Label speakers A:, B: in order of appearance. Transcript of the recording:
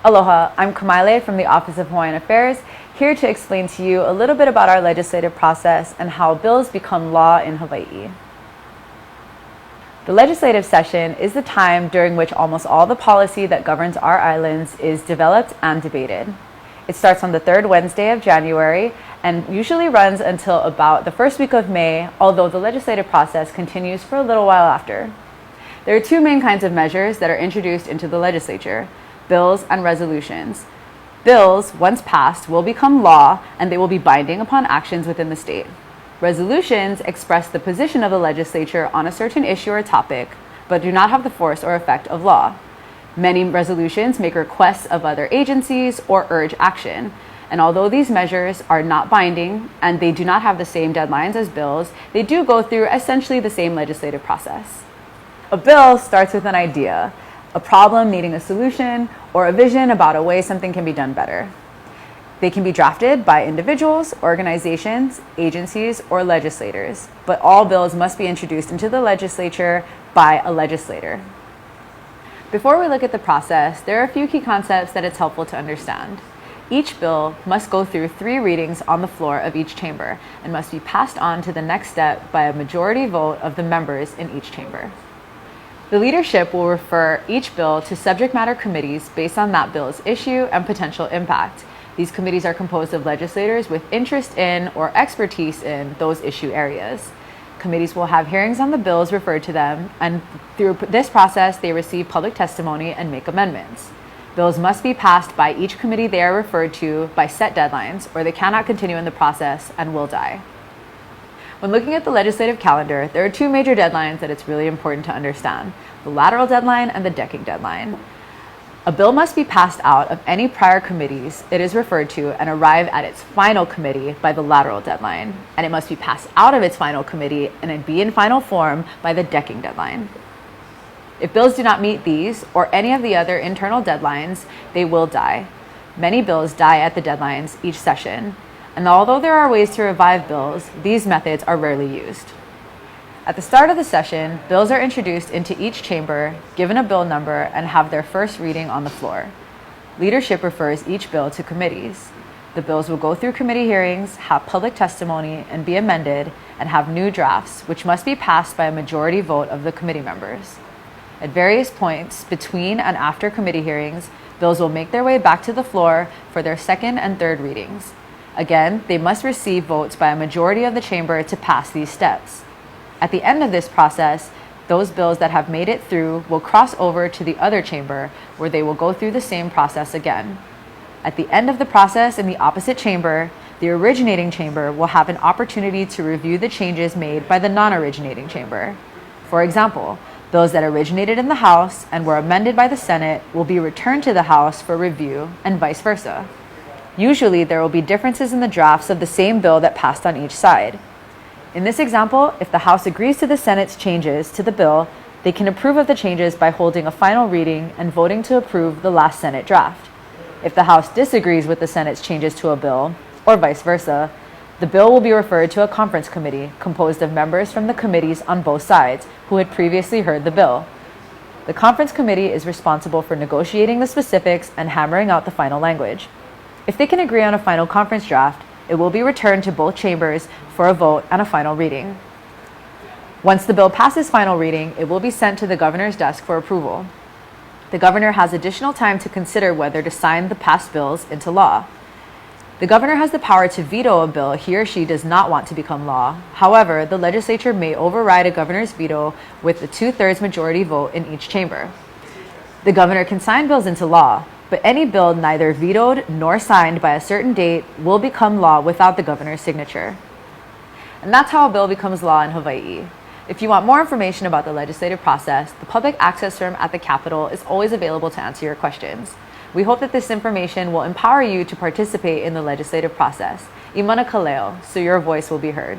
A: Aloha, I'm Kamaile from the Office of Hawaiian Affairs, here to explain to you a little bit about our legislative process and how bills become law in Hawaii. The legislative session is the time during which almost all the policy that governs our islands is developed and debated. It starts on the third Wednesday of January and usually runs until about the first week of May, although the legislative process continues for a little while after. There are two main kinds of measures that are introduced into the legislature: bills and resolutions. Bills, once passed, will become law and they will be binding upon actions within the state. Resolutions express the position of the legislature on a certain issue or topic, but do not have the force or effect of law. Many resolutions make requests of other agencies or urge action. And although these measures are not binding and they do not have the same deadlines as bills, they do go through essentially the same legislative process. A bill starts with an idea, a problem needing a solution, or a vision about a way something can be done better. They can be drafted by individuals, organizations, agencies, or legislators, but all bills must be introduced into the legislature by a legislator. Before we look at the process, there are a few key concepts that it's helpful to understand. Each bill must go through 3 readings on the floor of each chamber and must be passed on to the next step by a majority vote of the members in each chamber. The leadership will refer each bill to subject matter committees based on that bill's issue and potential impact. These committees are composed of legislators with interest in or expertise in those issue areas. Committees will have hearings on the bills referred to them, and through this process, they receive public testimony and make amendments. Bills must be passed by each committee they are referred to by set deadlines, or they cannot continue in the process and will die. When looking at the legislative calendar, there are 2 major deadlines that it's really important to understand: the lateral deadline and the decking deadline. A bill must be passed out of any prior committees it is referred to and arrive at its final committee by the lateral deadline, and it must be passed out of its final committee and be in final form by the decking deadline. If bills do not meet these or any of the other internal deadlines, they will die. Many bills die at the deadlines each session, and although there are ways to revive bills, these methods are rarely used. At the start of the session, bills are introduced into each chamber, given a bill number, and have their first reading on the floor. Leadership refers each bill to committees. The bills will go through committee hearings, have public testimony, and be amended, and have new drafts, which must be passed by a majority vote of the committee members. At various points between and after committee hearings, bills will make their way back to the floor for their second and third readings. Again, they must receive votes by a majority of the chamber to pass these steps. At the end of this process, those bills that have made it through will cross over to the other chamber, where they will go through the same process again. At the end of the process in the opposite chamber, the originating chamber will have an opportunity to review the changes made by the non-originating chamber. For example, bills that originated in the House and were amended by the Senate will be returned to the House for review, and vice versa. Usually, there will be differences in the drafts of the same bill that passed on each side. In this example, if the House agrees to the Senate's changes to the bill, they can approve of the changes by holding a final reading and voting to approve the last Senate draft. If the House disagrees with the Senate's changes to a bill, or vice versa, the bill will be referred to a conference committee composed of members from the committees on both sides who had previously heard the bill. The conference committee is responsible for negotiating the specifics and hammering out the final language. If they can agree on a final conference draft, it will be returned to both chambers for a vote and a final reading. Once the bill passes final reading, it will be sent to the governor's desk for approval. The governor has additional time to consider whether to sign the passed bills into law. The governor has the power to veto a bill he or she does not want to become law. However, the legislature may override a governor's veto with a 2/3 majority vote in each chamber. The governor can sign bills into law, but any bill neither vetoed nor signed by a certain date will become law without the governor's signature. And that's how a bill becomes law in Hawaii. If you want more information about the legislative process, the public access room at the Capitol is always available to answer your questions. We hope that this information will empower you to participate in the legislative process. I mana ka leo, so your voice will be heard.